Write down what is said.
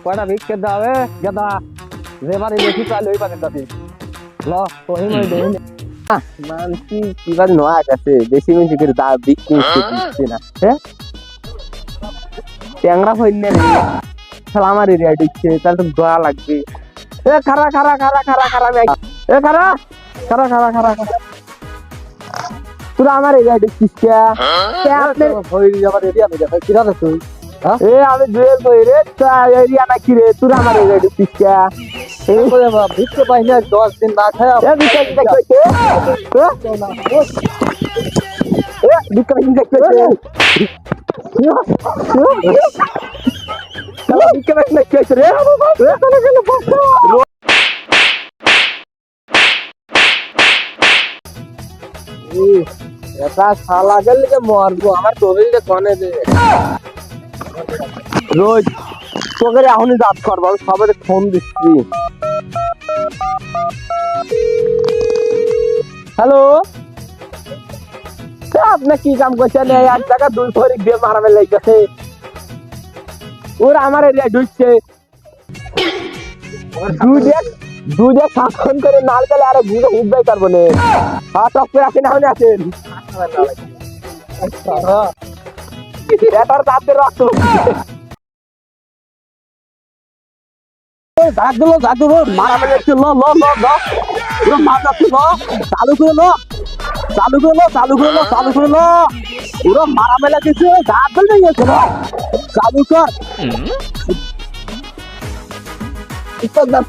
কয়টা ভিক্ষে দাও গেদা যে বাড়ি বেশি চাইলে ওই বাড়ির দাবি ল তোহি মই দেই মানসি কিবার নয়া আছে বেশি বেশি করে দা বিক্রি দিচ্ছে না হ্যাঁ ট্যাংরা হইলে রে শালা আমার এরিয়া দিচ্ছে তাহলে তো দোয়া লাগবে এ খারা খারা খারা খারা খারা এ খারা খারা খারা খারা তোরা আমার এরিয়া দিচ্ছিস কে আপনি হই যাবার এরিয়া আমি দেখা কিরা রে তুই এ আমি দুয়েল কই রে তা এরিয়া না কি রে তোরা আমার এরিয়া দিচ্ছিস কে এই করে ভিক্ষে পাইনি 10 দিন না খায় এ বিকাশ দেখতে এ বিকাশ দেখতে চলো বিকাশ দেখতে রে চলে গেল এটা শালা গেলে মরবো আমার শরীরে কনে দে রোজ তোকে এখনই দাঁত করবো আমি সবাই ফোন দিচ্ছি হ্যালো আপনি কি কাম করছেন এক টাকা 2 ফরিক দিয়ে মারামে লেগেছে ওরা আমার এরিয়া ঢুকছে দুধে শাসন করে নাল গেলে আরে ঘুরে উঠবে পারবো না টক করে আসেন এখন আসেন এটার দাঁতের রক্ত দাঁত দিলো মারামে লেগেছে ল ল ল ল পুরো মার যাচ্ছে ল চালু করে ল চালু করে ল চালু করে ল চালু করে ল পুরো মারামে লেগেছে দাঁত ফেলে গেছে চালু কর पब्लिक